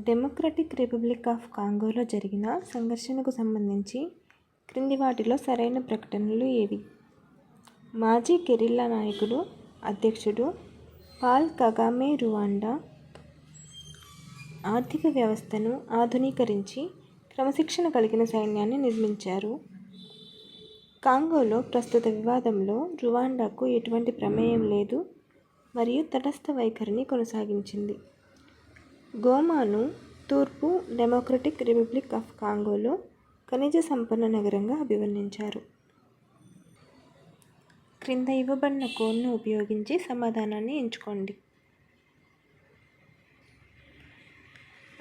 Democratic republic of కాంగోలో జరిగిన సంఘర్షణకు సంబంధించి క్రింది వాటిలో సరైన ప్రకటనలు ఏవి? మాజీ గెరిల్లా నాయకుడు, అధ్యక్షుడు పాల్ కగామే రువాండా ఆర్థిక వ్యవస్థను ఆధునీకరించి క్రమశిక్షణ కలిగిన సైన్యాన్ని నిర్మించారు. కాంగోలో ప్రస్తుత వివాదంలో రువాండాకు ఎటువంటి ప్రమేయం లేదు మరియు తటస్థ వైఖరిని కొనసాగించింది. గోమాను తూర్పు డెమోక్రటిక్ రిపబ్లిక్ ఆఫ్ కాంగోలో ఖనిజ సంపన్న నగరంగా అభివర్ణించారు. క్రింద ఇవ్వబడిన కోడ్ను ఉపయోగించి సమాధానాన్ని ఎంచుకోండి.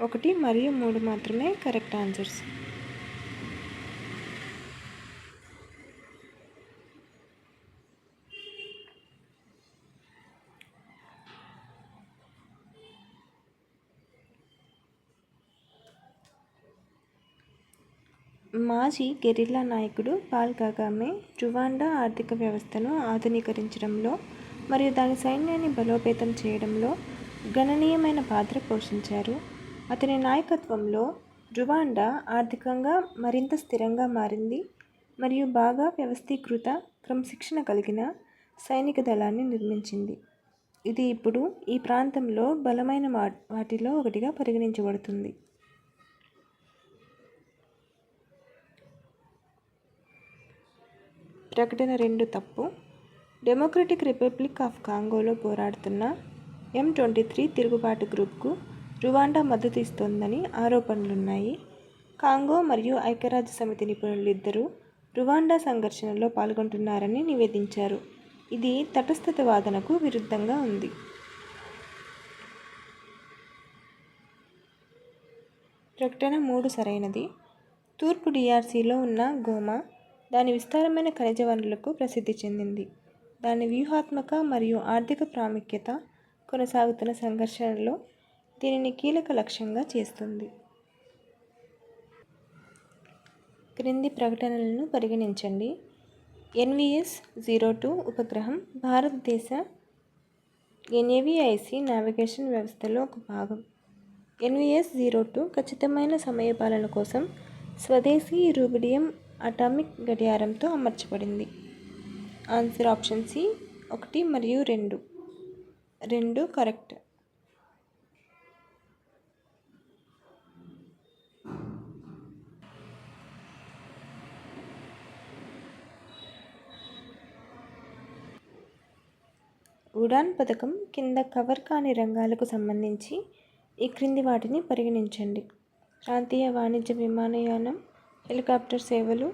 1 మరియు 3 మాత్రమే కరెక్ట్ ఆన్సర్స్. మాజీ గెరిల్లా నాయకుడు పాల్ కగామే రువాండా ఆర్థిక వ్యవస్థను ఆధునీకరించడంలో మరియు దాని సైన్యాన్ని బలోపేతం చేయడంలో గణనీయమైన పాత్ర పోషించారు. అతని నాయకత్వంలో రువాండా ఆర్థికంగా మరింత స్థిరంగా మారింది మరియు బాగా వ్యవస్థీకృత, క్రమశిక్షణ కలిగిన సైనిక దళాన్ని నిర్మించింది. ఇది ఇప్పుడు ఈ ప్రాంతంలో బలమైన వాటిలో ఒకటిగా పరిగణించబడుతుంది. ప్రకటన 2 తప్పు. డెమోక్రటిక్ రిపబ్లిక్ ఆఫ్ కాంగోలో పోరాడుతున్న M23 తిరుగుబాటు గ్రూప్కు రువాండా మద్దతు ఇస్తోందని ఆరోపణలున్నాయి. కాంగో మరియు ఐక్యరాజ్య సమితి నిపుణులు ఇద్దరూ రువాండా సంఘర్షణలో పాల్గొంటున్నారని నివేదించారు. ఇది తటస్థత వాదనకు విరుద్ధంగా ఉంది. ప్రకటన 3 సరైనది. తూర్పు DRCలో ఉన్న గోమా దాని విస్తారమైన ఖనిజ వనరులకు ప్రసిద్ధి చెందింది. దాని వ్యూహాత్మక మరియు ఆర్థిక ప్రాముఖ్యత కొనసాగుతున్న సంఘర్షణలో దీనిని కీలక లక్ష్యంగా చేస్తుంది. క్రింది ప్రకటనలను పరిగణించండి. NVS-02 ఉపగ్రహం భారతదేశ NAVIC నావిగేషన్ వ్యవస్థలో ఒక భాగం. NVS-02 ఖచ్చితమైన సమయపాలన కోసం స్వదేశీ రూబిడియం అటామిక్ గడియారంతో అమర్చబడింది. ఆన్సర్ ఆప్షన్ సి 1 మరియు 2. 2 కరెక్ట్. ఉడాన్ పథకం కింద కవర్ కాని రంగాలకు సంబంధించి ఈ క్రింది వాటిని పరిగణించండి. ప్రాంతీయ వాణిజ్య విమానయానం, హెలికాప్టర్ సేవలు,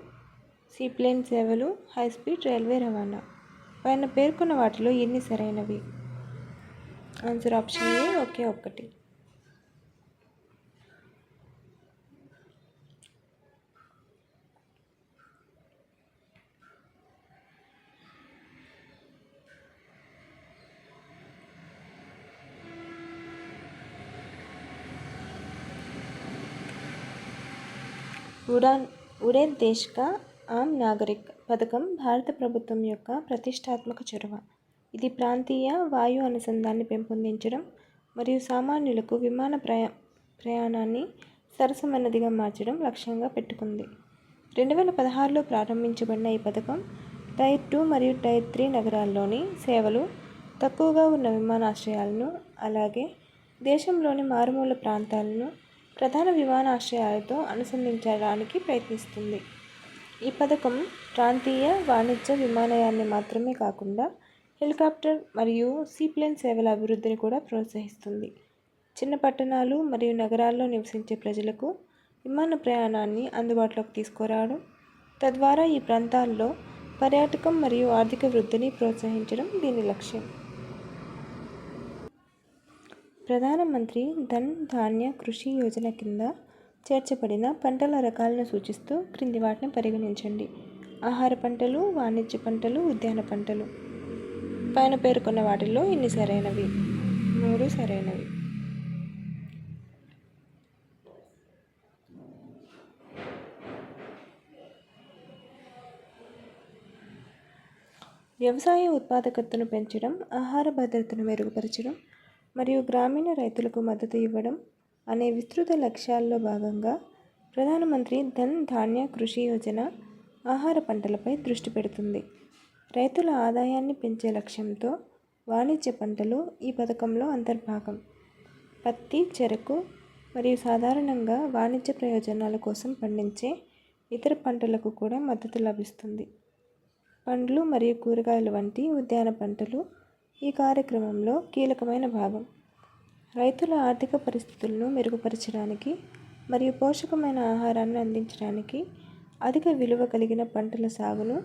సీప్లేన్ సేవలు, హైస్పీడ్ రైల్వే రవాణా. పైన పేర్కొన్న వాటిలో ఎన్ని సరైనవి? ఆన్సర్ ఆప్షన్ ఏ ఒకే ఒక్కటి. ఉడే దేశ్ కా ఆమ్ నాగరిక్ పథకం భారత ప్రభుత్వం యొక్క ప్రతిష్టాత్మక చొరవ. ఇది ప్రాంతీయ వాయు అనుసంధానాన్ని పెంపొందించడం మరియు సామాన్యులకు విమాన ప్రయాణాన్ని సరసమైనదిగా మార్చడం లక్ష్యంగా పెట్టుకుంది. 2016లో ప్రారంభించబడిన ఈ పథకం టైర్ 2 మరియు టైర్ 3 నగరాల్లోని సేవలు తక్కువగా ఉన్న విమానాశ్రయాలను, అలాగే దేశంలోని మారుమూల ప్రాంతాలను ప్రధాన విమానాశ్రయాలతో అనుసంధానించడానికి ప్రయత్నిస్తుంది. ఈ పథకం ప్రాంతీయ వాణిజ్య విమానయానాన్ని మాత్రమే కాకుండా హెలికాప్టర్ మరియు సీప్లేన్ సేవల అభివృద్ధిని కూడా ప్రోత్సహిస్తుంది. చిన్న పట్టణాలు మరియు నగరాల్లో నివసించే ప్రజలకు విమాన ప్రయాణాన్ని అందుబాటులోకి తీసుకురావడం, తద్వారా ఈ ప్రాంతాల్లో పర్యాటకం మరియు ఆర్థిక వృద్ధిని ప్రోత్సహించడం దీని లక్ష్యం. ప్రధానమంత్రి ధన్ ధాన్య కృషి యోజన కింద చేర్చబడిన పంటల రకాలను సూచిస్తూ క్రింది వాటిని పరిగణించండి. ఆహార పంటలు, వాణిజ్య పంటలు, ఉద్యాన పంటలు. పైన పేర్కొన్న వాటిల్లో ఎన్ని సరైనవి? 3 సరైనవి. వ్యవసాయ ఉత్పాదకతను పెంచడం, ఆహార భద్రతను మెరుగుపరచడం మరియు గ్రామీణ రైతులకు మద్దతు ఇవ్వడం అనే విస్తృత లక్ష్యాల్లో భాగంగా ప్రధానమంత్రి ధన్ ధాన్య కృషి యోజన ఆహార పంటలపై దృష్టి పెడుతుంది. రైతుల ఆదాయాన్ని పెంచే లక్ష్యంతో వాణిజ్య పంటలు ఈ పథకంలో అంతర్భాగం. పత్తి, చెరకు మరియు సాధారణంగా వాణిజ్య ప్రయోజనాల కోసం పండించే ఇతర పంటలకు కూడా మద్దతు లభిస్తుంది. పండ్లు మరియు కూరగాయలు వంటి ఉద్యాన పంటలు ఈ కార్యక్రమంలో కీలకమైన భాగం. రైతుల ఆర్థిక పరిస్థితులను మెరుగుపరచడానికి మరియు పోషకమైన ఆహారాన్ని అందించడానికి అధిక విలువ కలిగిన పంటల సాగును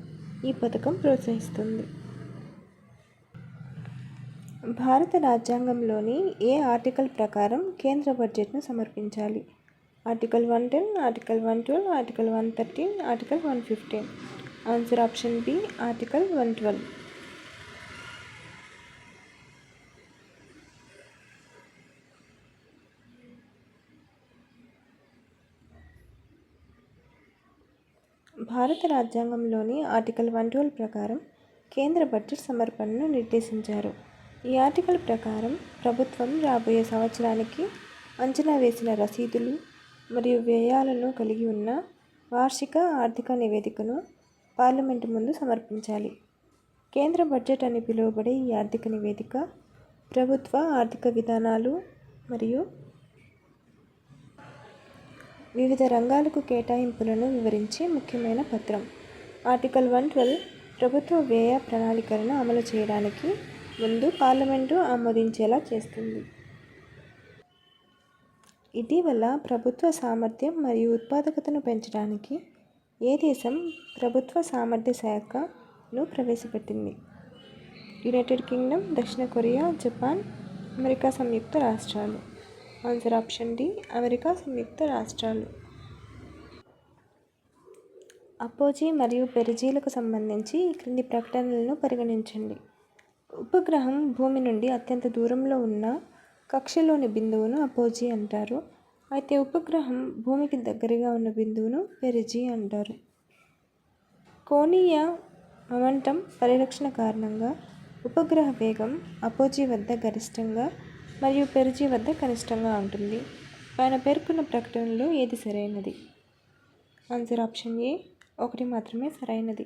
ఈ పథకం ప్రోత్సహిస్తుంది. భారత రాజ్యాంగంలోని ఏ ఆర్టికల్ ప్రకారం కేంద్ర బడ్జెట్ను సమర్పించాలి? Article 110, article 112, article 113, article 115. Answer option B, article 112. భారత రాజ్యాంగంలోని ఆర్టికల్ 112 ప్రకారం కేంద్ర బడ్జెట్ సమర్పణను నిర్దేశించారు. ఈ ఆర్టికల్ ప్రకారం ప్రభుత్వం రాబోయే సంవత్సరానికి అంచనా వేసిన రసీదులు మరియు వ్యయాలను కలిగి ఉన్న వార్షిక ఆర్థిక నివేదికను పార్లమెంటు ముందు సమర్పించాలి. కేంద్ర బడ్జెట్ అని పిలువబడే ఈ ఆర్థిక నివేదిక ప్రభుత్వ ఆర్థిక విధానాలు మరియు వివిధ రంగాలకు కేటాయింపులను వివరించే ముఖ్యమైన పత్రం. ఆర్టికల్ 112 ప్రభుత్వ వ్యయ ప్రణాళికలను అమలు చేయడానికి ముందు పార్లమెంటు ఆమోదించేలా చేస్తుంది. ఇటీవల ప్రభుత్వ సామర్థ్యం మరియు ఉత్పాదకతను పెంచడానికి ఏ దేశం ప్రభుత్వ సామర్థ్య శాఖను ప్రవేశపెట్టింది? యునైటెడ్ కింగ్డమ్, దక్షిణ కొరియా, జపాన్, అమెరికా సంయుక్త రాష్ట్రాలు. ఆన్సర్ ఆప్షన్ డి, అమెరికా సంయుక్త రాష్ట్రాలు. అపోజీ మరియు పెరిజీలకు సంబంధించి ఈ క్రింది ప్రకటనలను పరిగణించండి. ఉపగ్రహం భూమి నుండి అత్యంత దూరంలో ఉన్న కక్షలోని బిందువును అపోజీ అంటారు. అయితే ఉపగ్రహం భూమికి దగ్గరగా ఉన్న బిందువును పెరిజీ అంటారు. కోణీయ మొమెంటం పరిరక్షణ కారణంగా ఉపగ్రహ వేగం అపోజీ వద్ద గరిష్టంగా మరియు పెరిజీ వద్ద కనిష్టంగా ఉంటుంది. పైన పేర్కొన్న ప్రకటనలో ఏది సరైనది? ఆన్సర్ ఆప్షన్ ఏ, ఒకటి మాత్రమే సరైనది.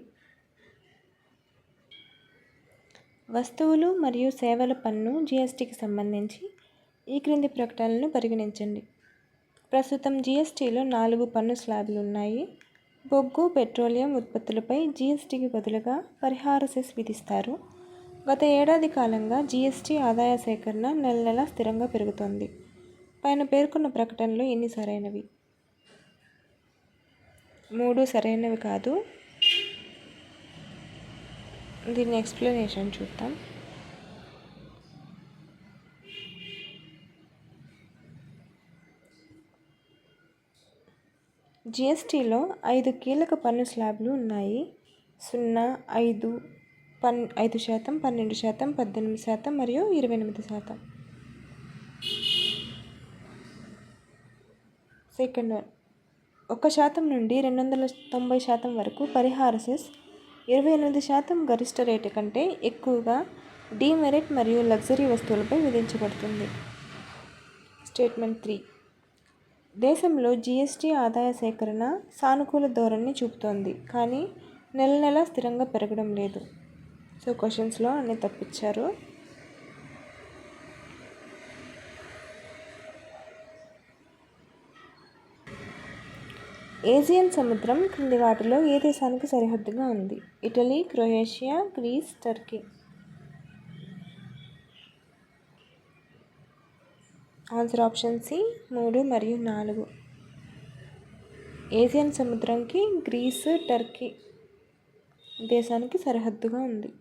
వస్తువులు మరియు సేవల పన్ను జిఎస్టీకి సంబంధించి ఈ క్రింది ప్రకటనలను పరిగణించండి. ప్రస్తుతం జిఎస్టీలో 4 పన్ను స్లాబ్లు ఉన్నాయి. బొగ్గు, పెట్రోలియం ఉత్పత్తులపై జిఎస్టీకి బదులుగా పరిహార సెస్ విధిస్తారు. గత ఏడాది కాలంగా జిఎస్టీ ఆదాయ సేకరణ నెల నెలా స్థిరంగా పెరుగుతోంది. పైన పేర్కొన్న ప్రకటనలు ఎన్ని సరైనవి? 3 సరైనవి కాదు. దీని ఎక్స్ప్లెనేషన్ చూద్దాం. జిఎస్టీలో 5 కీలక పన్ను స్లాబ్లు ఉన్నాయి. 0, 5%, 12%, 18% మరియు 28%. సెకండ్ వన్, 1% నుండి 290% వరకు పరిహార సెస్ 28% గరిష్ట రేటు కంటే ఎక్కువగా డీమెరిట్ మరియు లగ్జరీ వస్తువులపై విధించబడుతుంది. స్టేట్మెంట్ 3, దేశంలో జిఎస్టీ ఆదాయ సేకరణ సానుకూల ధోరణిని చూపుతోంది కానీ నెల నెలా స్థిరంగా పెరగడం లేదు. సో క్వశ్చన్స్లో అన్నీ తప్పించారు. ఏజియన్ సముద్రం క్రింది వాటిలో ఏ దేశానికి సరిహద్దుగా ఉంది? Italy, Croatia, Greece, Turkey. Answer option C, 3 మరియు 4. ఏజియన్ సముద్రంకి గ్రీస్, టర్కీ దేశానికి సరిహద్దుగా ఉంది.